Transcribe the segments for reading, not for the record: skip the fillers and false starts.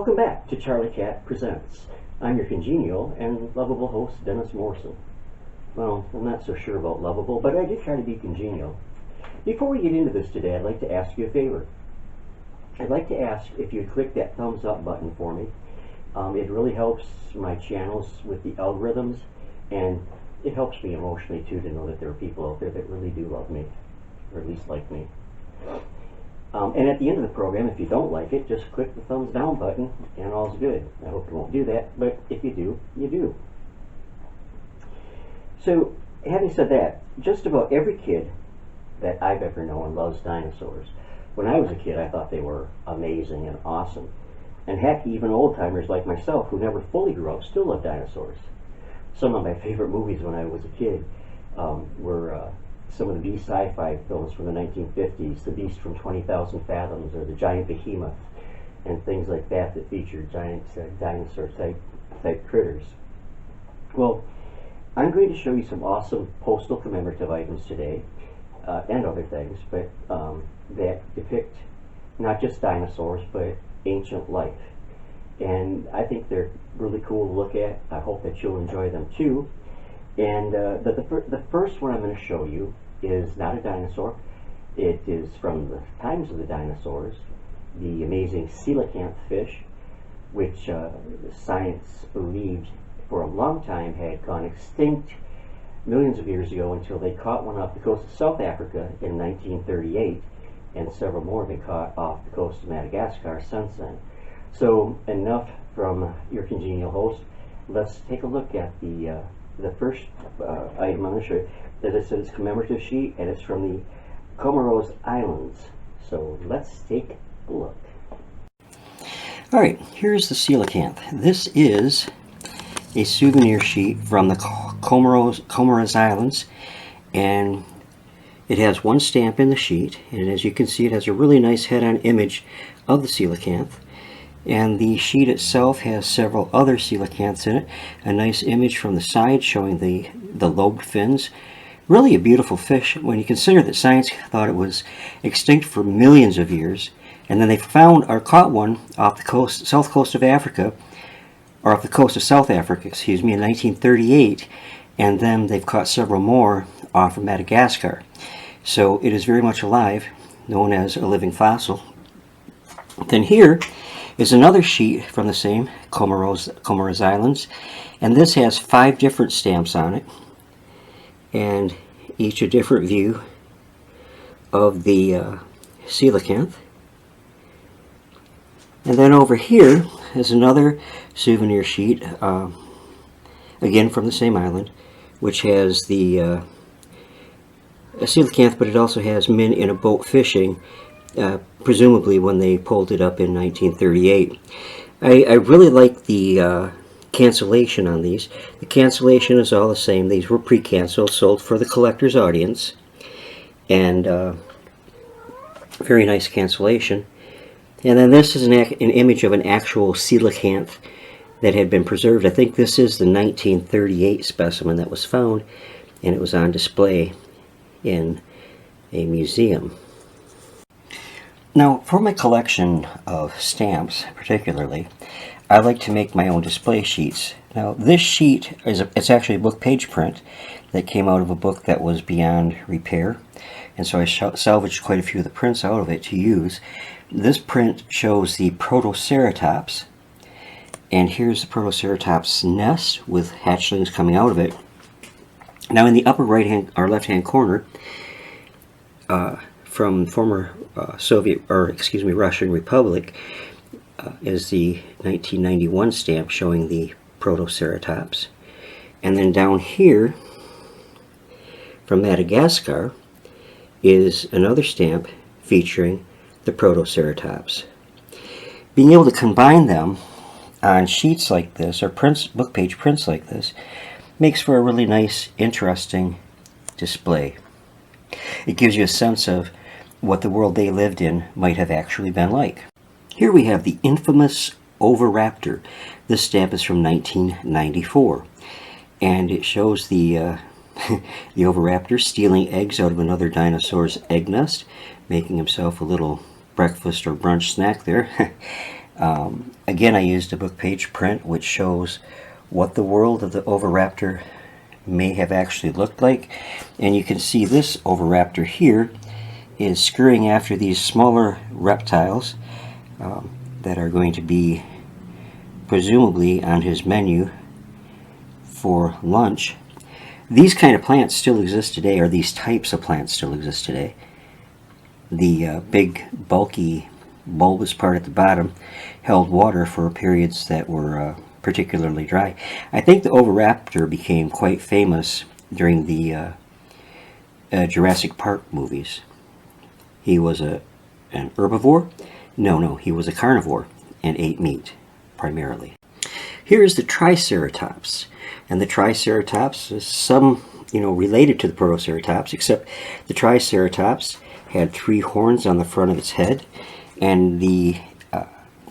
Welcome back to Charlie Cat Presents. I'm your congenial and lovable host, Dennis Morrison. Well, I'm not so sure about lovable, but I do try to be congenial. Before we get into this today, I'd like to ask you a favor. I'd like to ask if you'd click that thumbs up button for me. It really helps my channels with the algorithms, and it helps me emotionally too to know that there are people out there that really do love me, or at least like me. And at the end of the program, if you don't like it, just click the thumbs down button and all's good. I hope you won't do that, but if you do, you do. So, having said that, just about every kid that I've ever known loves dinosaurs. When I was a kid, I thought they were amazing and awesome. And heck, even old-timers like myself who never fully grew up still love dinosaurs. Some of my favorite movies when I was a kid were some of the B sci-fi films from the 1950s, The Beast from 20,000 Fathoms, or The Giant Behemoth, and things like that that featured giant dinosaur-type critters. Well, I'm going to show you some awesome postal commemorative items today, and other things, but that depict not just dinosaurs, but ancient life. And I think they're really cool to look at. I hope that you'll enjoy them too. And the first one I'm going to show you is not a dinosaur. It is from the times of the dinosaurs, the amazing coelacanth fish, which science believed for a long time had gone extinct millions of years ago until they caught one off the coast of South Africa in 1938, and several more have been caught off the coast of Madagascar since then. So enough from your congenial host. Let's take a look at the first item I'm going to show you. As I said, it's a commemorative sheet, and it's from the Comoros Islands. So let's take a look. Alright, here's the coelacanth. This is a souvenir sheet from the Comoros Islands, and it has one stamp in the sheet, and as you can see, it has a really nice head-on image of the coelacanth. And the sheet itself has several other coelacanths in it. A nice image from the side showing the lobed fins. Really a beautiful fish when you consider that science thought it was extinct for millions of years. And then they found or caught one off the coast, south coast of Africa, or off the coast of South Africa, excuse me, in 1938. And then they've caught several more off of Madagascar. So it is very much alive, known as a living fossil. Then here is another sheet from the same Comoros Islands, and this has 5 different stamps on it, and each a different view of the coelacanth. And then over here is another souvenir sheet, again from the same island, which has the a coelacanth, but it also has men in a boat fishing, presumably when they pulled it up in 1938. I really like the cancellation on these. The cancellation is all the same. These were pre-canceled, sold for the collector's audience, and very nice cancellation. And then this is an image of an actual coelacanth that had been preserved. I think this is the 1938 specimen that was found, and it was on display in a museum. Now, for my collection of stamps, particularly, I like to make my own display sheets. Now, this sheet it's actually a book page print that came out of a book that was beyond repair, and so I salvaged quite a few of the prints out of it to use. This print shows the Protoceratops, and here's the Protoceratops nest with hatchlings coming out of it. Now, in the upper right hand or left hand corner, from former Russian Republic, is the 1991 stamp showing the Protoceratops. And then down here from Madagascar is another stamp featuring the Protoceratops. Being able to combine them on sheets like this, or prints, book page prints like this, makes for a really nice, interesting display. It gives you a sense of what the world they lived in might have actually been like. Here we have the infamous Oviraptor. This stamp is from 1994, and it shows the the Oviraptor stealing eggs out of another dinosaur's egg nest, making himself a little breakfast or brunch snack there. Again, I used a book page print which shows what the world of the oviraptor may have actually looked like. And you can see this oviraptor here is scurrying after these smaller reptiles that are going to be presumably on his menu for lunch. These kind of plants still exist today, or these types of plants still exist today. The big, bulky, bulbous part at the bottom held water for periods that were particularly dry. I think the oviraptor became quite famous during the Jurassic Park movies. He was an herbivore? No, he was a carnivore and ate meat, primarily. Here is the Triceratops. And the Triceratops is some, related to the Protoceratops, except the Triceratops had 3 horns on the front of its head, and the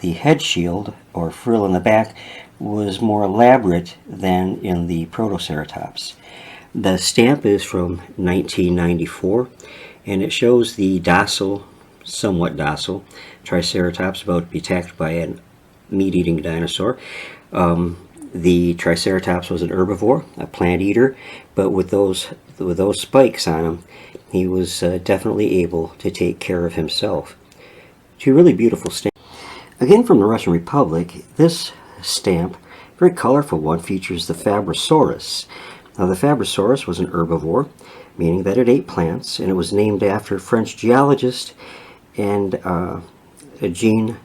head shield, or frill in the back, was more elaborate than in the Protoceratops. The stamp is from 1994, and it shows the docile, somewhat docile, Triceratops about to be attacked by a meat-eating dinosaur. The Triceratops was an herbivore, a plant eater, but with those spikes on him, he was definitely able to take care of himself. 2 really beautiful stamps. Again from the Russian Republic, this stamp, very colorful one, features the Fabrosaurus. Now the Fabrosaurus was an herbivore, meaning that it ate plants, and it was named after French geologist and Jean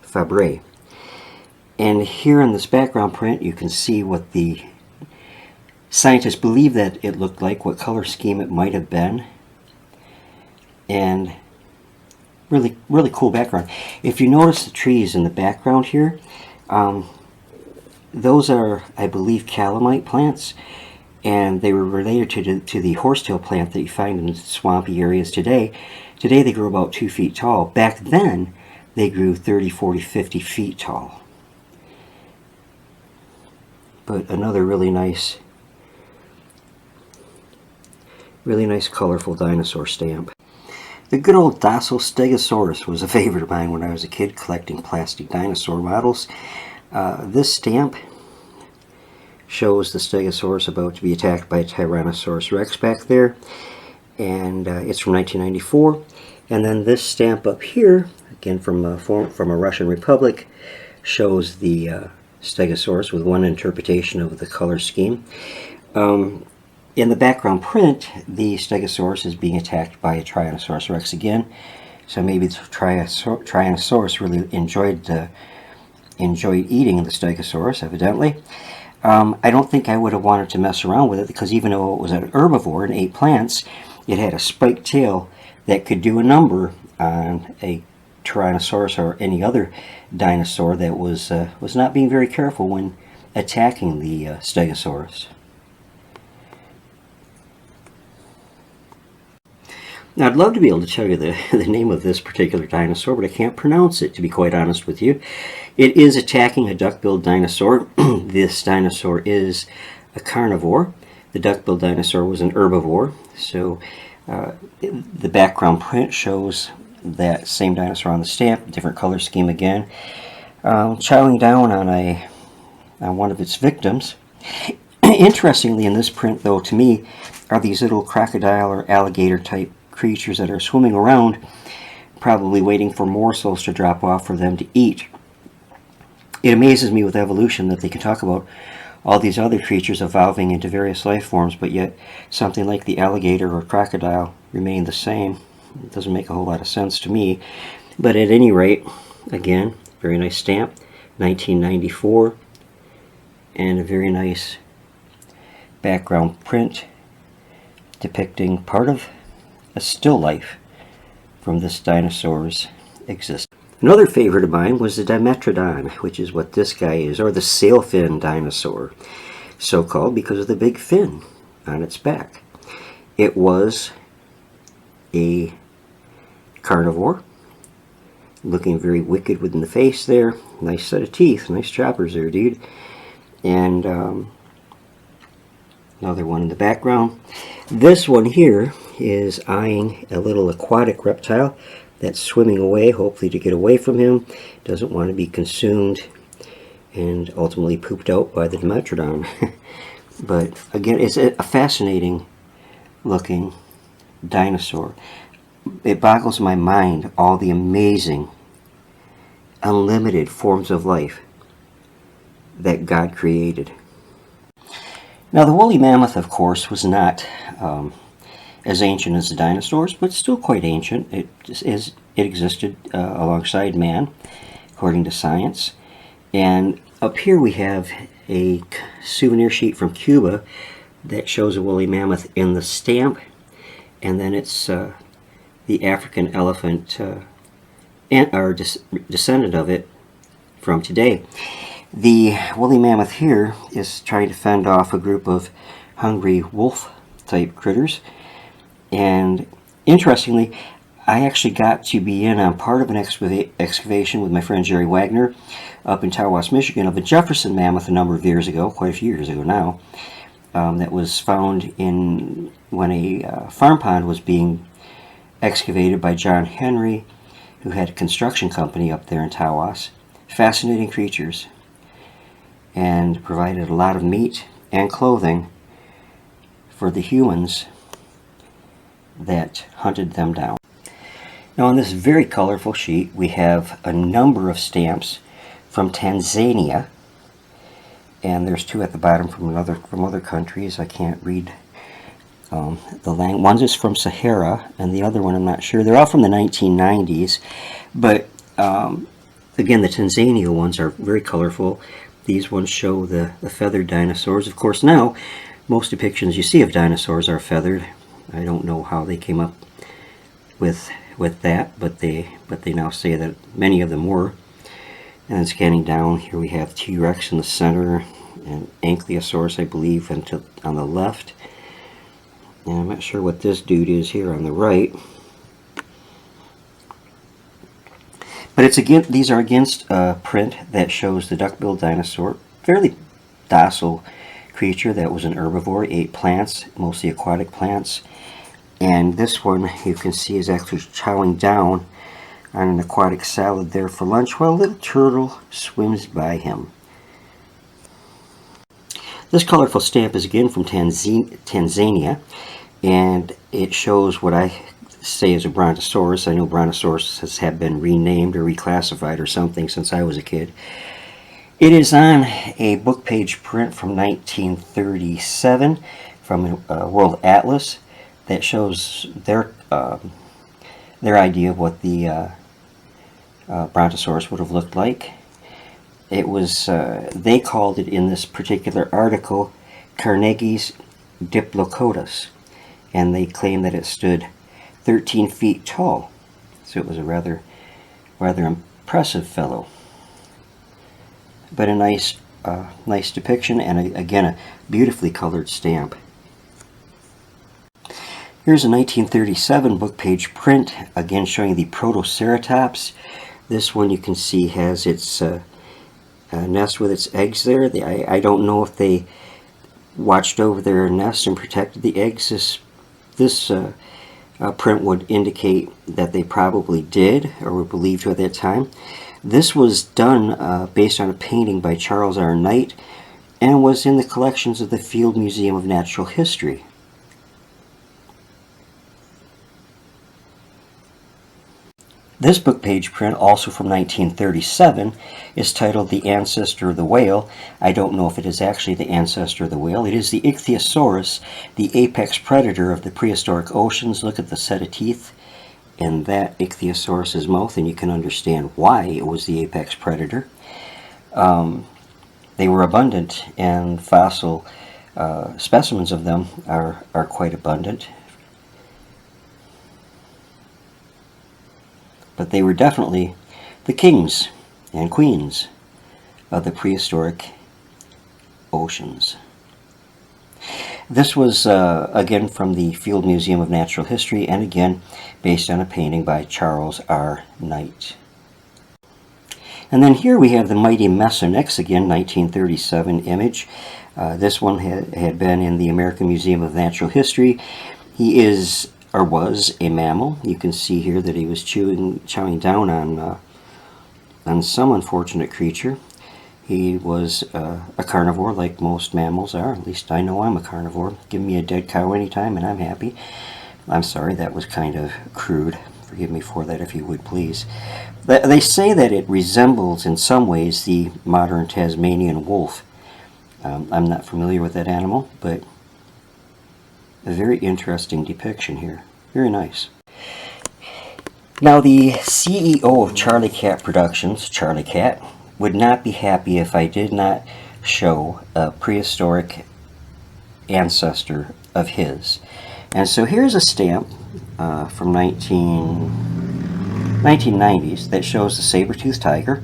Fabre. And here in this background print you can see what the scientists believe that it looked like, what color scheme it might have been. And really, really cool background. If you notice the trees in the background here, those are, I believe, calamite plants, and they were related to the horsetail plant that you find in swampy areas today. Today they grew about 2 feet tall. Back then they grew 30, 40, 50 feet tall. But another really nice colorful dinosaur stamp. The good old docile Stegosaurus was a favorite of mine when I was a kid collecting plastic dinosaur models. This stamp shows the Stegosaurus about to be attacked by a Tyrannosaurus Rex back there, and it's from 1994. And then this stamp up here, again from a Russian Republic, shows the Stegosaurus with one interpretation of the color scheme. In the background print, the Stegosaurus is being attacked by a Tyrannosaurus Rex again. So maybe the Tyrannosaurus really enjoyed eating the Stegosaurus, evidently. I don't think I would have wanted to mess around with it, because even though it was an herbivore and ate plants, it had a spiked tail that could do a number on a Tyrannosaurus or any other dinosaur that was not being very careful when attacking the Stegosaurus. Now, I'd love to be able to tell you the name of this particular dinosaur, but I can't pronounce it, to be quite honest with you. It is attacking a duck-billed dinosaur. This dinosaur is a carnivore. The duck-billed dinosaur was an herbivore. So the background print shows that same dinosaur on the stamp, different color scheme again, chowing down on one of its victims. Interestingly, in this print, though, to me, are these little crocodile or alligator type creatures that are swimming around, probably waiting for morsels to drop off for them to eat. It amazes me with evolution that they can talk about all these other creatures evolving into various life forms, but yet something like the alligator or crocodile remain the same. It doesn't make a whole lot of sense to me. But at any rate, again, very nice stamp, 1994, and a very nice background print depicting part of a still life from this dinosaur's existence. Another favorite of mine was the Dimetrodon, which is what this guy is, or the sailfin dinosaur, so called because of the big fin on its back. It was a carnivore, looking very wicked within the face there. Nice set of teeth, nice choppers there, dude. And another one in the background. This one here is eyeing a little aquatic reptile that's swimming away, hopefully to get away from him, doesn't want to be consumed and ultimately pooped out by the Dimetrodon. But again, it's a fascinating looking dinosaur. It boggles my mind all the amazing, unlimited forms of life that God created. Now, the woolly mammoth, of course, was not as ancient as the dinosaurs, but still quite ancient. It existed alongside man, according to science. And up here we have a souvenir sheet from Cuba that shows a woolly mammoth in the stamp, and then it's the African elephant or descendant of it from today. The woolly mammoth here is trying to fend off a group of hungry wolf type critters, and interestingly, I actually got to be in on part of an excavation with my friend Jerry Wagner up in Tawas, Michigan, of a Jefferson mammoth a number of years ago, quite a few years ago now, that was found in when a farm pond was being excavated by John Henry, who had a construction company up there in Tawas. Fascinating creatures, and provided a lot of meat and clothing for the humans that hunted them down. Now, on this very colorful sheet, we have a number of stamps from Tanzania, and there's two at the bottom from other countries. I can't read the language. One is from Sahara, and the other one I'm not sure. They're all from the 1990s, but again, the Tanzania ones are very colorful. These ones show the feathered dinosaurs. Of course, now most depictions you see of dinosaurs are feathered. I don't know how they came up with that, but they now say that many of them were. And then scanning down, here we have T-Rex in the center, and Ankylosaurus, I believe, on the left. And I'm not sure what this dude is here on the right. But these are against a print that shows the duck-billed dinosaur, fairly docile creature that was an herbivore, ate plants, mostly aquatic plants. And this one, you can see, is actually chowing down on an aquatic salad there for lunch while a little turtle swims by him. This colorful stamp is again from Tanzania, and it shows what I say is a Brontosaurus. I know Brontosauruses have been renamed or reclassified or something since I was a kid. It is on a book page print from 1937 from a World Atlas that shows their idea of what the Brontosaurus would have looked like. It was, they called it in this particular article, Carnegie's Diplocotus, and they claim that it stood 13 feet tall. So it was a rather impressive fellow. But a nice depiction, and again a beautifully colored stamp. Here's a 1937 book page print, again showing the Protoceratops. This one you can see has its nest with its eggs there. I don't know if they watched over their nest and protected the eggs. This print would indicate that they probably did, or were believed to at that time. This was done based on a painting by Charles R. Knight, and was in the collections of the Field Museum of Natural History. This book page print, also from 1937, is titled The Ancestor of the Whale. I don't know if it is actually the ancestor of the whale. It is the Ichthyosaurus, the apex predator of the prehistoric oceans. Look at the set of teeth in that Ichthyosaurus's mouth, and you can understand why it was the apex predator. They were abundant, and fossil specimens of them are quite abundant. But they were definitely the kings and queens of the prehistoric oceans. This was, again, from the Field Museum of Natural History, and again, based on a painting by Charles R. Knight. And then here we have the mighty Mesonix, again, 1937 image. This one had been in the American Museum of Natural History. He is or was a mammal. You can see here that he was chowing down on some unfortunate creature. He was a carnivore like most mammals are. At least I know I'm a carnivore. Give me a dead cow anytime and I'm happy. I'm sorry, that was kind of crude. Forgive me for that if you would please. They say that it resembles in some ways the modern Tasmanian wolf. I'm not familiar with that animal, but a very interesting depiction here. Very nice. Now, the CEO of Charlie Cat Productions, Charlie Cat, would not be happy if I did not show a prehistoric ancestor of his. And so here's a stamp from 1990s that shows the saber-toothed tiger.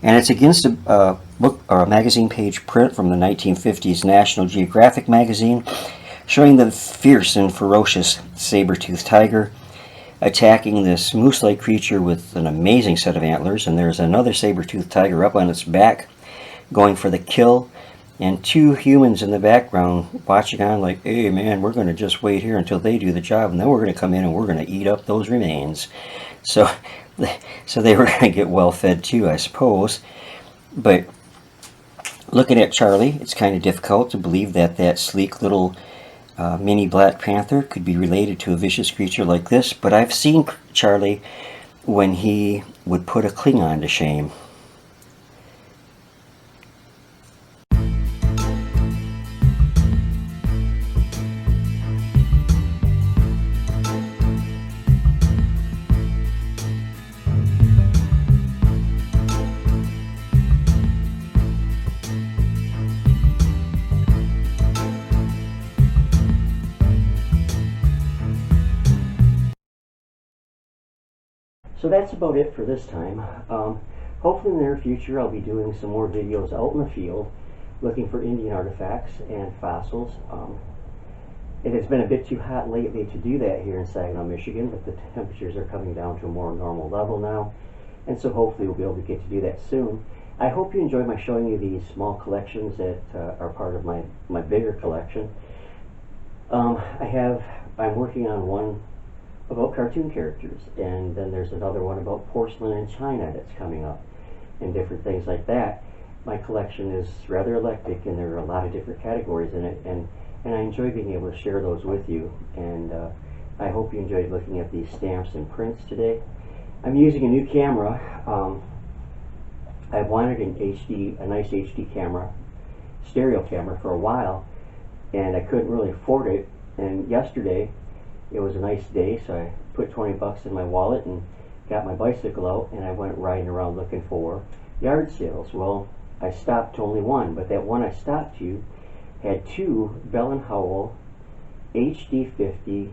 And it's against a book or a magazine page print from the 1950s National Geographic magazine, showing the fierce and ferocious saber-toothed tiger attacking this moose-like creature with an amazing set of antlers. And there's another saber-toothed tiger up on its back going for the kill, and two humans in the background watching on like, hey man, we're going to just wait here until they do the job, and then we're going to come in and we're going to eat up those remains. So they were going to get well fed too, I suppose. But looking at Charlie, it's kind of difficult to believe that that sleek little mini Black Panther could be related to a vicious creature like this. But I've seen Charlie when he would put a Klingon to shame. So that's about it for this time. Hopefully in the near future I'll be doing some more videos out in the field looking for Indian artifacts and fossils. It has been a bit too hot lately to do that here in Saginaw, Michigan, but the temperatures are coming down to a more normal level now, and so hopefully we'll be able to get to do that soon. I hope you enjoy my showing you these small collections that are part of my bigger collection. I'm working on one about cartoon characters, and then there's another one about porcelain in China that's coming up, and different things like that. My collection is rather eclectic, and there are a lot of different categories in it, and I enjoy being able to share those with you, and I hope you enjoyed looking at these stamps and prints today. I'm using a new camera. I've wanted a nice HD camera, stereo camera, for a while, and I couldn't really afford it, and yesterday it was a nice day, so I put 20 bucks in my wallet and got my bicycle out, and I went riding around looking for yard sales. Well, I stopped to only one, but that one I stopped to had two Bell & Howell DV50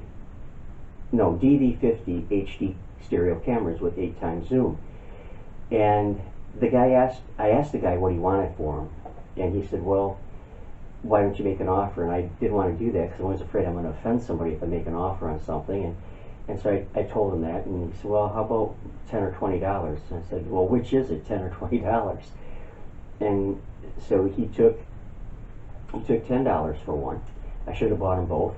HD stereo cameras with 8x zoom. And I asked the guy what he wanted for them, and he said, well, why don't you make an offer? And I didn't want to do that because I was afraid I'm going to offend somebody if I make an offer on something. And so I told him that, and he said, well, how about $10 or $20? And I said, well, which is it, $10 or $20? And so he took $10 for one. I should have bought them both.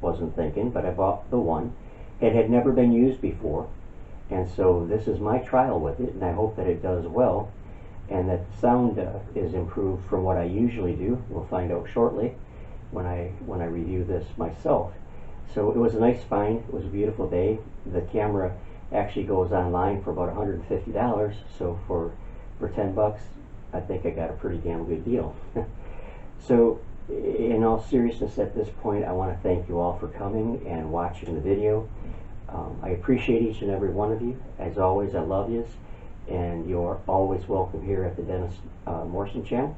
Wasn't thinking, but I bought the one. It had never been used before, and so this is my trial with it, and I hope that it does well, and that the sound is improved from what I usually do. We'll find out shortly when I review this myself. So it was a nice find. It was a beautiful day. The camera actually goes online for about $150, so for 10 bucks, I think I got a pretty damn good deal. So in all seriousness, at this point, I want to thank you all for coming and watching the video. I appreciate each and every one of you. As always, I love yous, and you're always welcome here at the Dennis Morrison channel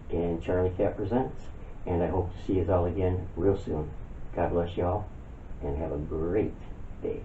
and Charlie Cat Presents. And I hope to see you all again real soon. God bless you all, and have a great day.